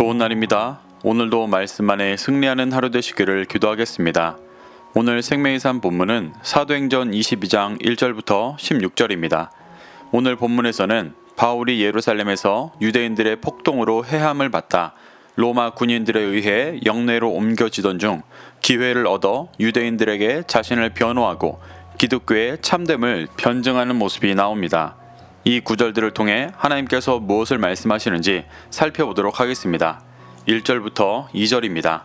좋은 날입니다. 오늘도 말씀 안에 승리하는 하루 되시기를 기도하겠습니다. 오늘 생명의 산 본문은 사도행전 22장 1절부터 16절입니다. 오늘 본문에서는 바울이 예루살렘에서 유대인들의 폭동으로 해함을 받다 로마 군인들에 의해 영내로 옮겨지던 중 기회를 얻어 유대인들에게 자신을 변호하고 기독교의 참됨을 변증하는 모습이 나옵니다. 이 구절들을 통해 하나님께서 무엇을 말씀하시는지 살펴보도록 하겠습니다. 1절부터 2절입니다.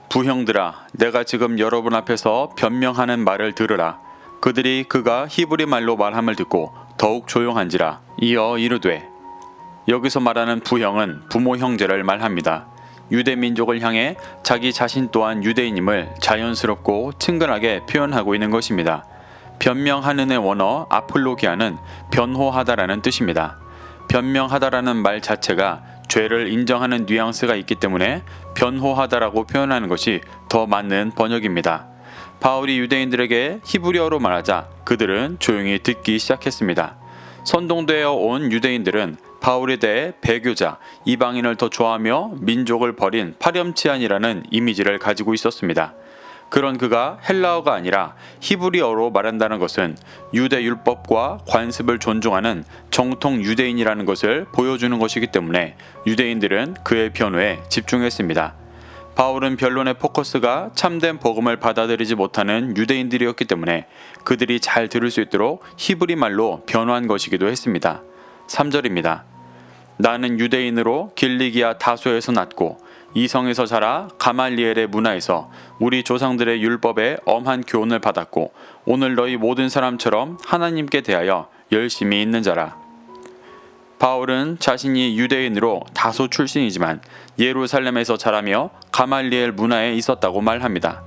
부형들아, 내가 지금 여러분 앞에서 변명하는 말을 들으라. 그들이 그가 히브리 말로 말함을 듣고 더욱 조용한지라. 이어 이르되, 여기서 말하는 부형은 부모 형제를 말합니다. 유대 민족을 향해 자기 자신 또한 유대인임을 자연스럽고 친근하게 표현하고 있는 것입니다. 변명하는의 원어 아폴로기아는 변호하다라는 뜻입니다. 변명하다라는 말 자체가 죄를 인정하는 뉘앙스가 있기 때문에 변호하다라고 표현하는 것이 더 맞는 번역입니다. 바울이 유대인들에게 히브리어로 말하자 그들은 조용히 듣기 시작했습니다. 선동되어 온 유대인들은 바울에 대해 배교자, 이방인을 더 좋아하며 민족을 버린 파렴치한이라는 이미지를 가지고 있었습니다. 그런 그가 헬라어가 아니라 히브리어로 말한다는 것은 유대 율법과 관습을 존중하는 정통 유대인이라는 것을 보여주는 것이기 때문에 유대인들은 그의 변호에 집중했습니다. 바울은 변론의 포커스가 참된 복음을 받아들이지 못하는 유대인들이었기 때문에 그들이 잘 들을 수 있도록 히브리 말로 변호한 것이기도 했습니다. 3절입니다. 나는 유대인으로 길리기아 다소에서 났고 이성에서 자라 가말리엘의 문화에서 우리 조상들의 율법에 엄한 교훈을 받았고 오늘 너희 모든 사람처럼 하나님께 대하여 열심히 있는 자라. 바울은 자신이 유대인으로 다소 출신이지만 예루살렘에서 자라며 가말리엘 문화에 있었다고 말합니다.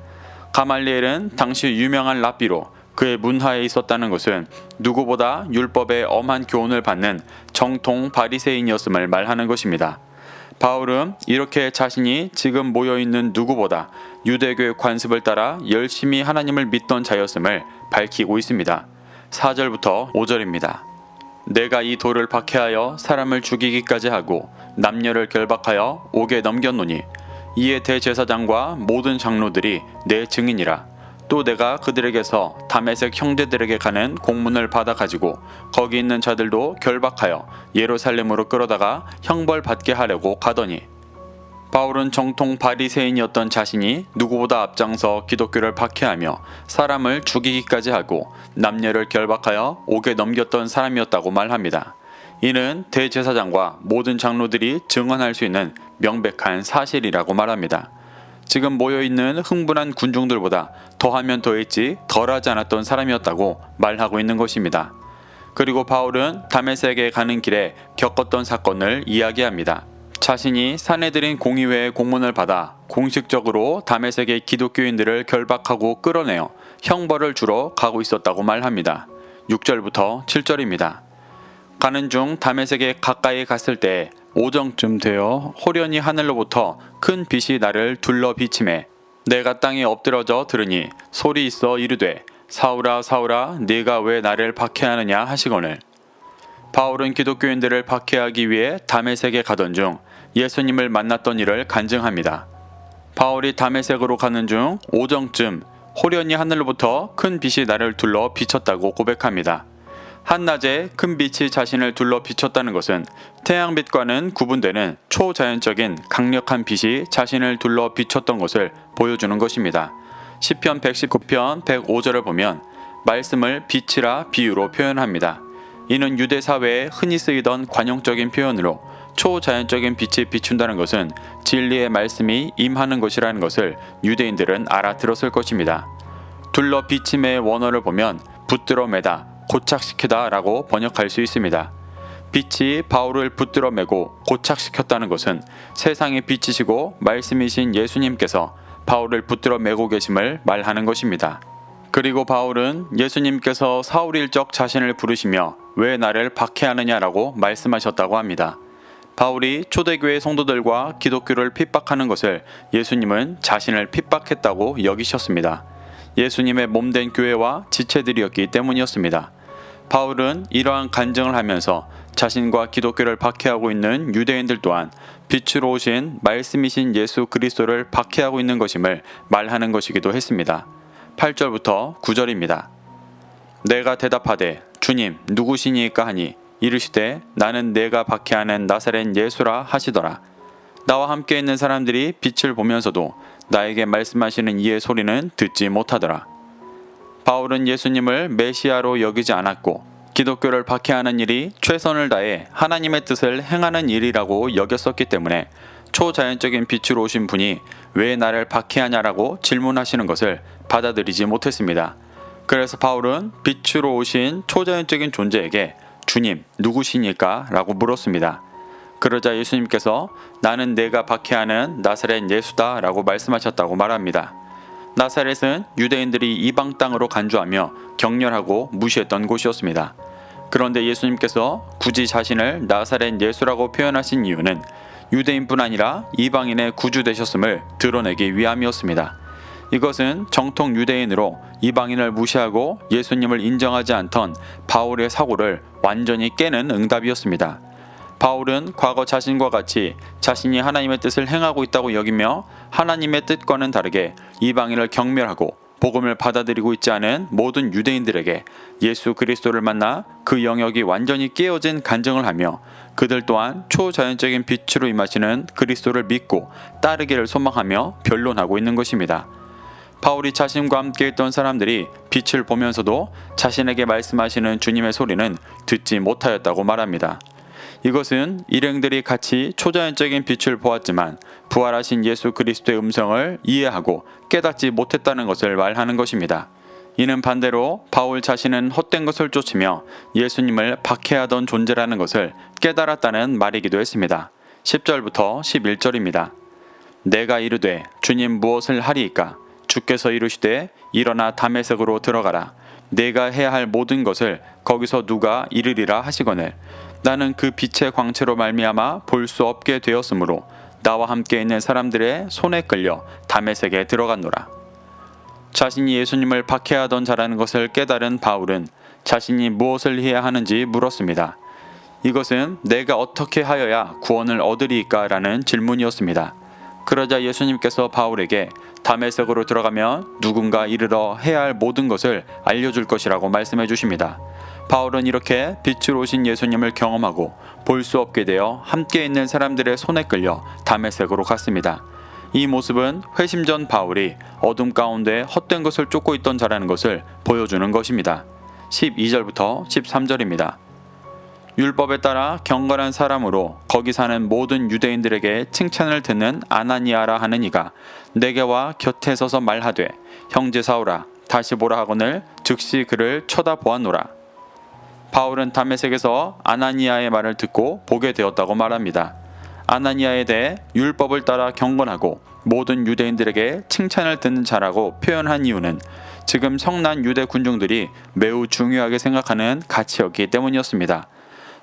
가말리엘은 당시 유명한 랍비로 그의 문화에 있었다는 것은 누구보다 율법에 엄한 교훈을 받는 정통 바리새인이었음을 말하는 것입니다. 바울은 이렇게 자신이 지금 모여있는 누구보다 유대교의 관습을 따라 열심히 하나님을 믿던 자였음을 밝히고 있습니다. 4절부터 5절입니다. 내가 이 돌을 박해하여 사람을 죽이기까지 하고 남녀를 결박하여 옥에 넘겼노니 이에 대제사장과 모든 장로들이 내 증인이라. 또 내가 그들에게서 다메섹 형제들에게 가는 공문을 받아 가지고 거기 있는 자들도 결박하여 예루살렘으로 끌어다가 형벌 받게 하려고 가더니. 바울은 정통 바리새인이었던 자신이 누구보다 앞장서 기독교를 박해하며 사람을 죽이기까지 하고 남녀를 결박하여 옥에 넘겼던 사람이었다고 말합니다. 이는 대제사장과 모든 장로들이 증언할 수 있는 명백한 사실이라고 말합니다. 지금 모여있는 흥분한 군중들보다 더하면 더했지 덜하지 않았던 사람이었다고 말하고 있는 것입니다. 그리고 바울은 다메섹에 가는 길에 겪었던 사건을 이야기합니다. 자신이 사내들인 공의회의 공문을 받아 공식적으로 다메섹의 기독교인들을 결박하고 끌어내어 형벌을 주러 가고 있었다고 말합니다. 6절부터 7절입니다. 가는 중 다메섹에 가까이 갔을 때 오정쯤 되어 호련히 하늘로부터 큰 빛이 나를 둘러 비치매 내가 땅에 엎드러져 들으니 소리 있어 이르되 사울아 사울아 네가 왜 나를 박해하느냐 하시거늘. 바울은 기독교인들을 박해하기 위해 다메섹에 가던 중 예수님을 만났던 일을 간증합니다. 바울이 다메섹으로 가는 중 오정쯤 호련히 하늘로부터 큰 빛이 나를 둘러 비쳤다고 고백합니다. 한낮에 큰 빛이 자신을 둘러 비쳤다는 것은 태양빛과는 구분되는 초자연적인 강력한 빛이 자신을 둘러 비쳤던 것을 보여주는 것입니다. 시편 119편 105절을 보면 말씀을 빛이라 비유로 표현합니다. 이는 유대 사회에 흔히 쓰이던 관용적인 표현으로 초자연적인 빛이 비춘다는 것은 진리의 말씀이 임하는 것이라는 것을 유대인들은 알아들었을 것입니다. 둘러 비침의 원어를 보면 붙들어 매다, 고착시키다 라고 번역할 수 있습니다. 빛이 바울을 붙들어 매고 고착시켰다는 것은 세상의 빛이시고 말씀이신 예수님께서 바울을 붙들어 매고 계심을 말하는 것입니다. 그리고 바울은 예수님께서 사울일 적 자신을 부르시며 왜 나를 박해하느냐라고 말씀하셨다고 합니다. 바울이 초대교회 성도들과 기독교를 핍박하는 것을 예수님은 자신을 핍박했다고 여기셨습니다. 예수님의 몸된 교회와 지체들이었기 때문이었습니다. 바울은 이러한 간증을 하면서 자신과 기독교를 박해하고 있는 유대인들 또한 빛으로 오신 말씀이신 예수 그리스도를 박해하고 있는 것임을 말하는 것이기도 했습니다. 8절부터 9절입니다. 내가 대답하되 주님 누구시니까 하니 이르시되 나는 내가 박해하는 나사렛 예수라 하시더라. 나와 함께 있는 사람들이 빛을 보면서도 나에게 말씀하시는 이의 소리는 듣지 못하더라. 바울은 예수님을 메시아로 여기지 않았고 기독교를 박해하는 일이 최선을 다해 하나님의 뜻을 행하는 일이라고 여겼었기 때문에 초자연적인 빛으로 오신 분이 왜 나를 박해하냐라고 질문하시는 것을 받아들이지 못했습니다. 그래서 바울은 빛으로 오신 초자연적인 존재에게 주님 누구시니까? 라고 물었습니다. 그러자 예수님께서 나는 내가 박해하는 나사렛 예수다 라고 말씀하셨다고 말합니다. 나사렛은 유대인들이 이방 땅으로 간주하며 격렬하고 무시했던 곳이었습니다. 그런데 예수님께서 굳이 자신을 나사렛 예수라고 표현하신 이유는 유대인뿐 아니라 이방인의 구주 되셨음을 드러내기 위함이었습니다. 이것은 정통 유대인으로 이방인을 무시하고 예수님을 인정하지 않던 바울의 사고를 완전히 깨는 응답이었습니다. 바울은 과거 자신과 같이 자신이 하나님의 뜻을 행하고 있다고 여기며 하나님의 뜻과는 다르게 이방인을 경멸하고 복음을 받아들이고 있지 않은 모든 유대인들에게 예수 그리스도를 만나 그 영역이 완전히 깨어진 간증을 하며 그들 또한 초자연적인 빛으로 임하시는 그리스도를 믿고 따르기를 소망하며 변론하고 있는 것입니다. 바울이 자신과 함께 있던 사람들이 빛을 보면서도 자신에게 말씀하시는 주님의 소리는 듣지 못하였다고 말합니다. 이것은 일행들이 같이 초자연적인 빛을 보았지만 부활하신 예수 그리스도의 음성을 이해하고 깨닫지 못했다는 것을 말하는 것입니다. 이는 반대로 바울 자신은 헛된 것을 쫓으며 예수님을 박해하던 존재라는 것을 깨달았다는 말이기도 했습니다. 10절부터 11절입니다. 내가 이르되 주님 무엇을 하리이까? 주께서 이르시되 일어나 다메섹으로 들어가라. 내가 해야 할 모든 것을 거기서 누가 이르리라 하시거늘 나는 그 빛의 광채로 말미암아 볼 수 없게 되었으므로 나와 함께 있는 사람들의 손에 끌려 다메섹에 들어갔노라. 자신이 예수님을 박해하던 자라는 것을 깨달은 바울은 자신이 무엇을 해야 하는지 물었습니다. 이것은 내가 어떻게 하여야 구원을 얻으리이까? 라는 질문이었습니다. 그러자 예수님께서 바울에게 다메섹으로 들어가면 누군가 이르러 해야 할 모든 것을 알려줄 것이라고 말씀해 주십니다. 바울은 이렇게 빛으로 오신 예수님을 경험하고 볼 수 없게 되어 함께 있는 사람들의 손에 끌려 다메섹으로 갔습니다. 이 모습은 회심 전 바울이 어둠 가운데 헛된 것을 쫓고 있던 자라는 것을 보여주는 것입니다. 12절부터 13절입니다. 율법에 따라 경건한 사람으로 거기 사는 모든 유대인들에게 칭찬을 듣는 아나니아라 하는 이가 내게 와 곁에 서서 말하되 형제 사울아 다시 보라 하거늘 즉시 그를 쳐다보았노라. 바울은 다메섹에서 아나니아의 말을 듣고 보게 되었다고 말합니다. 아나니아에 대해 율법을 따라 경건하고 모든 유대인들에게 칭찬을 듣는 자라고 표현한 이유는 지금 성난 유대 군중들이 매우 중요하게 생각하는 가치였기 때문이었습니다.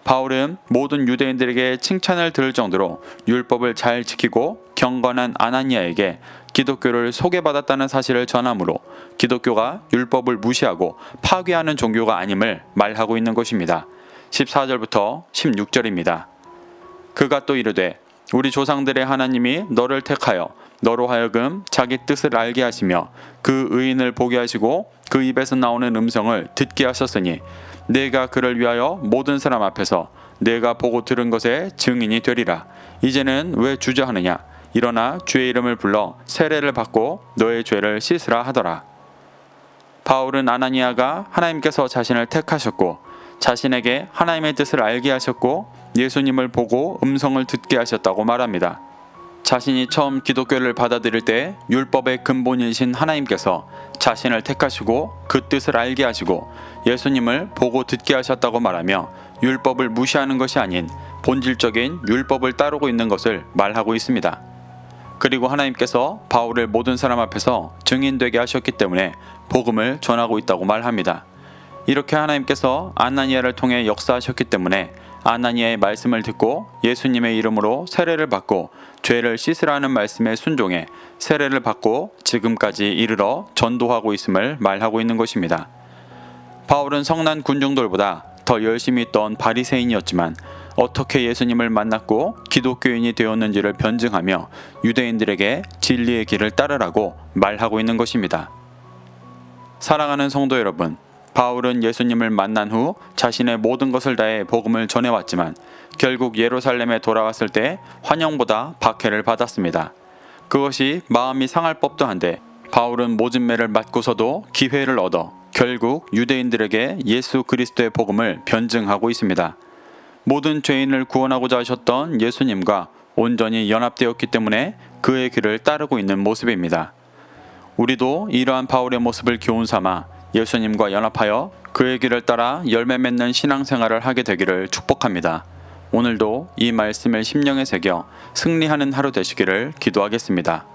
바울은 모든 유대인들에게 칭찬을 들을 정도로 율법을 잘 지키고 경건한 아나니아에게 기독교를 소개받았다는 사실을 전하므로 기독교가 율법을 무시하고 파괴하는 종교가 아님을 말하고 있는 것입니다. 14절부터 16절입니다. 그가 또 이르되 우리 조상들의 하나님이 너를 택하여 너로 하여금 자기 뜻을 알게 하시며 그 의인을 보게 하시고 그 입에서 나오는 음성을 듣게 하셨으니 내가 그를 위하여 모든 사람 앞에서 내가 보고 들은 것에 증인이 되리라. 이제는 왜 주저하느냐? 일어나 주의 이름을 불러 세례를 받고 너의 죄를 씻으라 하더라. 바울은 아나니아가 하나님께서 자신을 택하셨고 자신에게 하나님의 뜻을 알게 하셨고 예수님을 보고 음성을 듣게 하셨다고 말합니다. 자신이 처음 기독교를 받아들일 때 율법의 근본이신 하나님께서 자신을 택하시고 그 뜻을 알게 하시고 예수님을 보고 듣게 하셨다고 말하며 율법을 무시하는 것이 아닌 본질적인 율법을 따르고 있는 것을 말하고 있습니다. 그리고 하나님께서 바울을 모든 사람 앞에서 증인되게 하셨기 때문에 복음을 전하고 있다고 말합니다. 이렇게 하나님께서 아나니아를 통해 역사하셨기 때문에 아나니아의 말씀을 듣고 예수님의 이름으로 세례를 받고 죄를 씻으라는 말씀에 순종해 세례를 받고 지금까지 이르러 전도하고 있음을 말하고 있는 것입니다. 바울은 성난 군중들보다 더 열심히 있던 바리새인이었지만 어떻게 예수님을 만났고 기독교인이 되었는지를 변증하며 유대인들에게 진리의 길을 따르라고 말하고 있는 것입니다. 사랑하는 성도 여러분, 바울은 예수님을 만난 후 자신의 모든 것을 다해 복음을 전해왔지만 결국 예루살렘에 돌아왔을 때 환영보다 박해를 받았습니다. 그것이 마음이 상할 법도 한데 바울은 모진매를 맞고서도 기회를 얻어 결국 유대인들에게 예수 그리스도의 복음을 변증하고 있습니다. 모든 죄인을 구원하고자 하셨던 예수님과 온전히 연합되었기 때문에 그의 길을 따르고 있는 모습입니다. 우리도 이러한 바울의 모습을 교훈 삼아 예수님과 연합하여 그의 길을 따라 열매 맺는 신앙생활을 하게 되기를 축복합니다. 오늘도 이 말씀을 심령에 새겨 승리하는 하루 되시기를 기도하겠습니다.